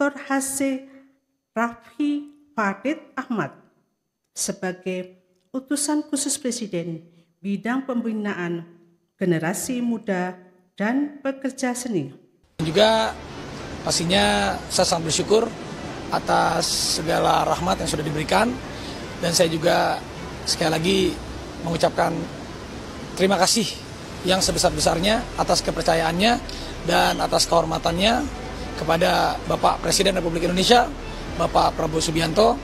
Dr. H.C. Raffi Farid Ahmad sebagai Utusan Khusus Presiden Bidang Pembinaan Generasi Muda dan Pekerja Seni. Juga pastinya saya sangat bersyukur atas segala rahmat yang sudah diberikan, dan saya juga sekali lagi mengucapkan terima kasih yang sebesar-besarnya atas kepercayaannya dan atas kehormatannya kepada Bapak Presiden Republik Indonesia, Bapak Prabowo Subianto,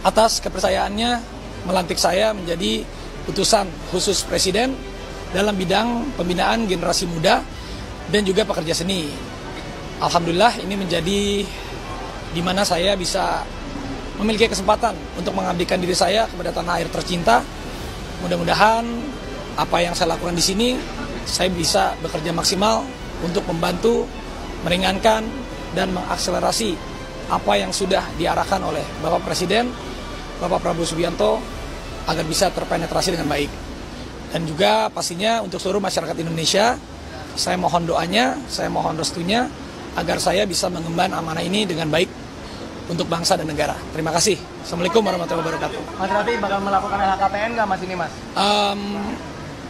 atas kepercayaannya melantik saya menjadi utusan khusus Presiden dalam bidang pembinaan generasi muda dan juga pekerja seni. Alhamdulillah ini menjadi di mana saya bisa memiliki kesempatan untuk mengabdikan diri saya kepada tanah air tercinta. Mudah-mudahan apa yang saya lakukan di sini, saya bisa bekerja maksimal untuk membantu, meringankan, dan mengakselerasi apa yang sudah diarahkan oleh Bapak Presiden, Bapak Prabowo Subianto, agar bisa terpenetrasi dengan baik. Dan juga pastinya untuk seluruh masyarakat Indonesia, saya mohon doanya, saya mohon restunya, agar saya bisa mengemban amanah ini dengan baik untuk bangsa dan negara. Terima kasih. Assalamualaikum warahmatullahi wabarakatuh. Mas Raffi bakal melakukan LHKPN nggak Mas ini Mas?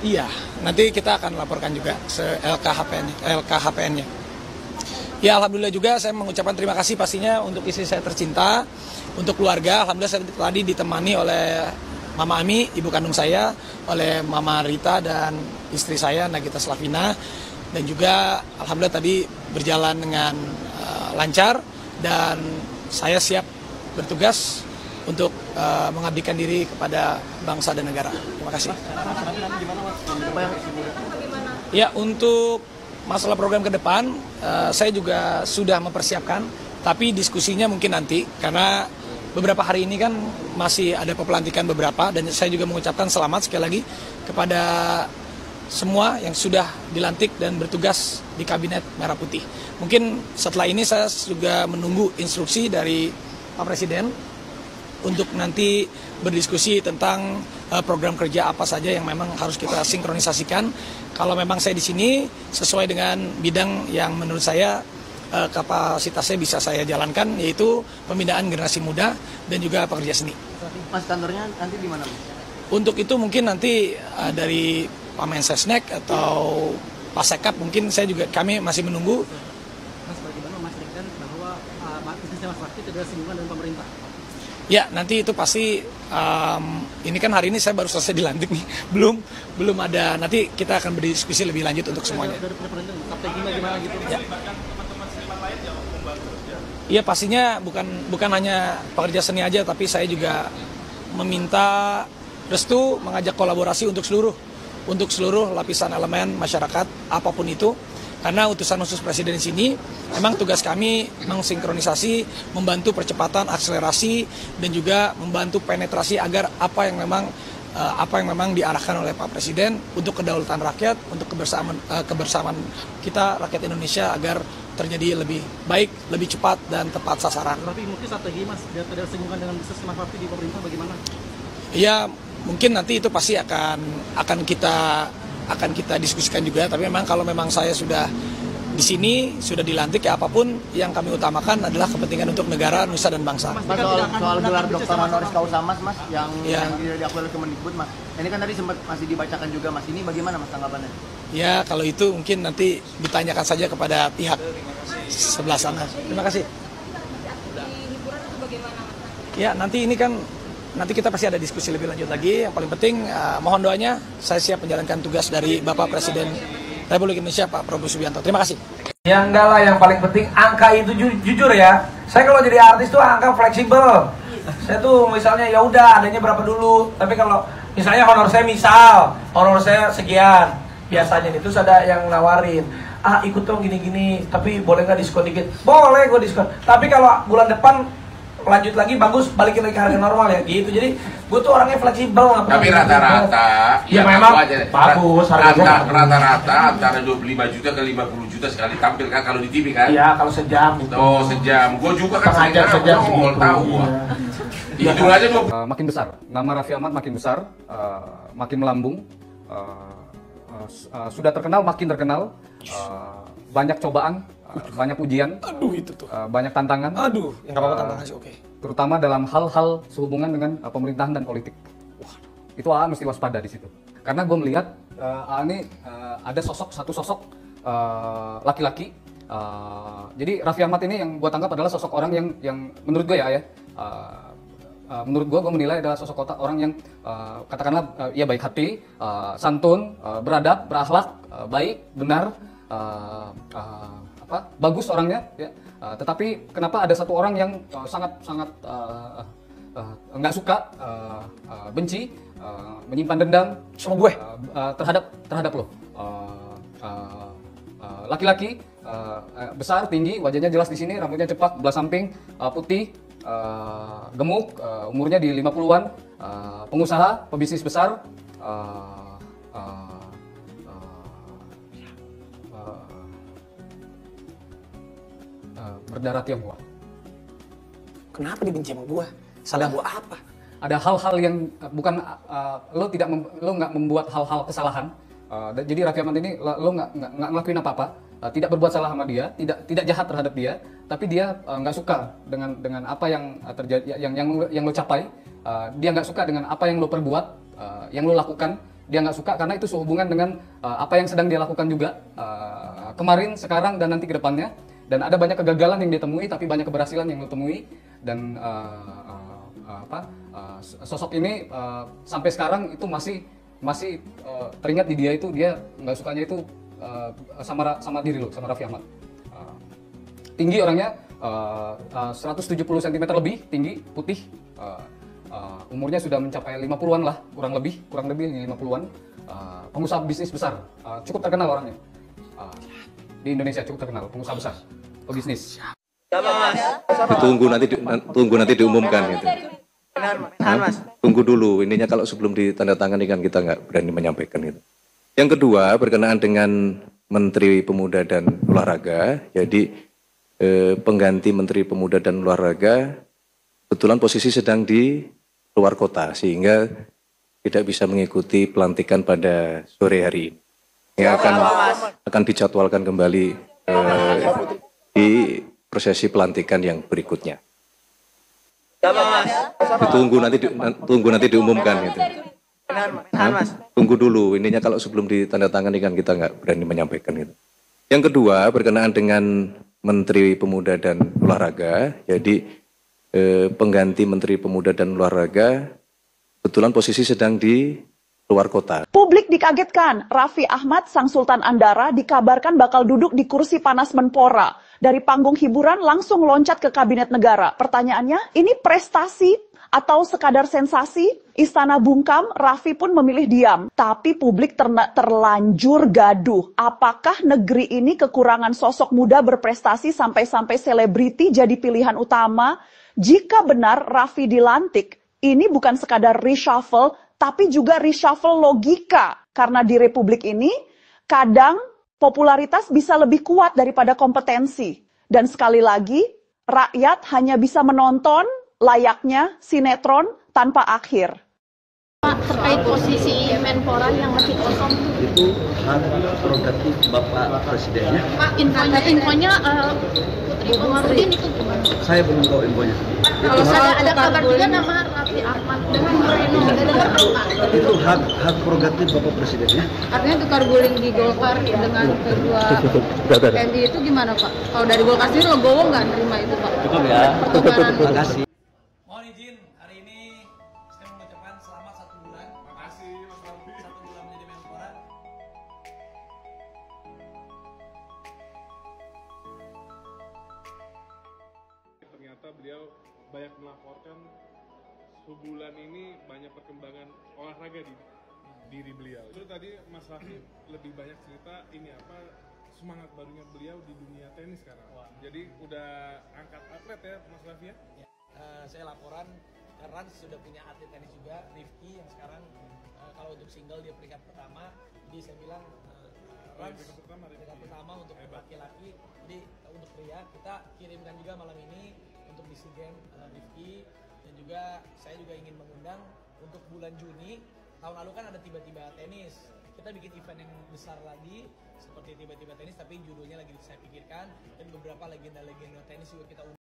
Iya, nanti kita akan laporkan juga LKHPN-nya. Ya, alhamdulillah juga saya mengucapkan terima kasih pastinya untuk istri saya tercinta, untuk keluarga. Alhamdulillah saya tadi ditemani oleh Mama Ami, ibu kandung saya, oleh Mama Rita dan istri saya Nagita Slavina, dan juga alhamdulillah tadi berjalan dengan lancar, dan saya siap bertugas untuk mengabdikan diri kepada bangsa dan negara. Terima kasih. Ya, untuk masalah program ke depan, saya juga sudah mempersiapkan, tapi diskusinya mungkin nanti, karena beberapa hari ini kan masih ada pelantikan beberapa, dan saya juga mengucapkan selamat sekali lagi kepada semua yang sudah dilantik dan bertugas di Kabinet Merah Putih. Mungkin setelah ini saya juga menunggu instruksi dari Pak Presiden untuk nanti berdiskusi tentang program kerja apa saja yang memang harus kita sinkronisasikan. Kalau memang saya di sini sesuai dengan bidang yang menurut saya kapasitasnya bisa saya jalankan, yaitu pembinaan generasi muda dan juga pekerja seni. Mas, kantornya nanti di mana? Untuk itu mungkin nanti dari Pak Mensesnek atau Pak Sekap, mungkin kami masih menunggu. Mas, bagaimana memastikan bahwa bisnisnya Mas Raffi tidak singgungan dengan pemerintah? Ya, nanti itu pasti, ini kan hari ini saya baru selesai dilantik nih, belum ada, nanti kita akan berdiskusi lebih lanjut untuk semuanya. Dari pemerintah, strategi gimana gitu? Ya. Iya, pastinya bukan hanya pekerja seni aja, tapi saya juga meminta restu, mengajak kolaborasi untuk seluruh lapisan elemen masyarakat apapun itu. Karena utusan khusus Presiden di sini, memang tugas kami mengsinkronisasi, membantu percepatan, akselerasi, dan juga membantu penetrasi agar apa yang memang diarahkan oleh Pak Presiden untuk kedaulatan rakyat, untuk kebersamaan kita rakyat Indonesia agar terjadi lebih baik, lebih cepat, dan tepat sasaran. Tapi mungkin strategi Mas, biar tidak singgungan dengan bisnis Mas Raffi di pemerintah bagaimana? Ya, mungkin nanti itu pasti akan kita diskusikan juga. Tapi memang kalau memang saya sudah di sini, sudah dilantik, ya apapun yang kami utamakan adalah kepentingan untuk negara, nusa, dan bangsa. Mas, soal gelar Doktor Honoris Causa Mas, yang tidak diakui oleh Kemendikbud Mas. Ini kan tadi sempat masih dibacakan juga Mas. Ini bagaimana Mas tanggapannya? Ya, kalau itu mungkin nanti ditanyakan saja kepada pihak sebelah sana. Terima kasih. Ya, nanti kita pasti ada diskusi lebih lanjut lagi. Yang paling penting, mohon doanya, saya siap menjalankan tugas dari Bapak Presiden Republik Indonesia, Pak Prabowo Subianto. Terima kasih. Ya enggak lah, yang paling penting angka itu jujur ya. Saya kalau jadi artis tuh angka fleksibel. Saya tuh misalnya ya udah adanya berapa dulu. Tapi kalau misalnya honor saya sekian, biasanya itu ada yang nawarin, ikut dong gini-gini, tapi boleh nggak diskon dikit? Boleh, gue diskon. Tapi kalau bulan depan lanjut lagi bagus, balikin lagi ke harga normal ya gitu. Jadi gue tuh orangnya fleksibel. Tapi rata-rata ya memang bagus, rata-rata antara 25 juta ke 50 juta sekali tampil kan kalau di TV kan? Iya, kalau sejam gitu. Oh, sejam. Gue juga kan sejam mau tahu. Itu aja mau makin besar. Nama Raffi Ahmad makin besar, makin melambung. Sudah terkenal, makin terkenal. Banyak cobaan banyak ujian, Aduh itu tuh. banyak tantangan. Aduh, yang nggak apa-apa tantangan sih oke. Terutama dalam hal-hal sehubungan dengan pemerintahan dan politik. Itu AA mesti waspada di situ. Karena gue melihat AA ini ada satu sosok laki-laki. Jadi Raffi Ahmad ini yang gue tangkap adalah sosok orang yang menurut gue menurut gue menilai adalah sosok orang yang katakanlah ya baik hati, santun, beradab, berakhlak, baik, benar, bagus orangnya. Ya. Tetapi kenapa ada satu orang yang sangat nggak suka, benci, menyimpan dendam Sama gue. terhadap lo. Laki-laki, besar, tinggi, wajahnya jelas di sini, rambutnya cepak, belah samping, putih, gemuk, umurnya di 50-an, pengusaha, pebisnis besar, berdarah Tionghoa. Kenapa dibenci sama gue? Salah gue apa? Ada hal-hal yang bukan lo nggak membuat hal-hal kesalahan. Jadi Raffi Ahmad ini lo nggak ngelakuin apa-apa, tidak berbuat salah sama dia, tidak jahat terhadap dia, tapi dia nggak suka dengan apa yang terjadi, yang lo capai. Dia nggak suka dengan apa yang lo perbuat, yang lo lakukan. Dia nggak suka karena itu sehubungan dengan apa yang sedang dia lakukan juga kemarin, sekarang, dan nanti ke depannya. Dan ada banyak kegagalan yang ditemui, tapi banyak keberhasilan yang lo temui. Dan sosok ini sampai sekarang itu masih teringat di dia, itu dia nggak sukanya itu sama diri lo, sama Raffi Ahmad. Tinggi orangnya 170 cm lebih tinggi, putih, umurnya sudah mencapai 50-an lah, kurang lebih 50-an, pengusaha bisnis besar, cukup terkenal orangnya. Di Indonesia cukup terkenal, pengusaha besar, pebisnis. Tunggu nanti diumumkan gitu. Tunggu dulu, ininya kalau sebelum ditandatangani kan kita nggak berani menyampaikan itu. Yang kedua berkenaan dengan Menteri Pemuda dan Olahraga, jadi pengganti Menteri Pemuda dan Olahraga kebetulan posisi sedang di luar kota sehingga tidak bisa mengikuti pelantikan pada sore hari ini. Yang akan dijadwalkan kembali di prosesi pelantikan yang berikutnya. Tunggu nanti diumumkan gitu. Tunggu dulu, ininya kalau sebelum ditandatangani kan kita nggak berani menyampaikan itu. Yang kedua berkenaan dengan Menteri Pemuda dan Olahraga, jadi pengganti Menteri Pemuda dan Olahraga kebetulan posisi sedang di luar kota. Publik dikagetkan, Raffi Ahmad sang Sultan Andara dikabarkan bakal duduk di kursi panas Menpora. Dari panggung hiburan langsung loncat ke kabinet negara. Pertanyaannya, ini prestasi atau sekadar sensasi? Istana bungkam, Raffi pun memilih diam. Tapi publik terlanjur gaduh. Apakah negeri ini kekurangan sosok muda berprestasi sampai-sampai selebriti jadi pilihan utama? Jika benar Raffi dilantik, ini bukan sekadar reshuffle, tapi juga reshuffle logika. Karena di Republik ini, kadang popularitas bisa lebih kuat daripada kompetensi. Dan sekali lagi, rakyat hanya bisa menonton layaknya sinetron tanpa akhir. Pak, terkait posisi Menpora yang masih kosong itu hak prerogatif Bapak Presiden. Pak, infonya Putri Komarudin itu gimana? Saya belum tahu infonya. Kalau ada kabar juga nama Raffi Ahmad dengan Moreno, itu hak prerogatif Bapak Presiden ya. Artinya tukar guling di Golkar dengan kedua MI itu gimana Pak? Kalau dari Golkar sendiri Legowo nggak nerima itu Pak? Cukup ya. Terima kasih. Mohon izin, hari ini saya mengucapkan selamat 1 bulan. Makasih Mas Raffi. 1 bulan menjadi Menpora. Ternyata beliau banyak melaporkan sebulan ini banyak perkembangan olahraga di diri beliau. Itu tadi Mas Raffi lebih banyak cerita ini apa semangat barunya beliau di dunia tenis sekarang. Jadi udah angkat atlet ya Mas Raffi ya? Saya laporan Rans sudah punya atlet tenis juga, Rifki yang sekarang kalau untuk single dia peringkat pertama. Jadi saya bilang Rans peringkat pertama untuk laki-laki. Jadi untuk pria kita kirimkan juga malam ini untuk di SEA Games Rifki, dan juga saya juga ingin mengundang untuk bulan Juni. Tahun lalu kan ada tiba-tiba tenis, kita bikin event yang besar lagi seperti tiba-tiba tenis, tapi judulnya lagi saya pikirkan, dan beberapa legenda-legenda tenis juga kita undang.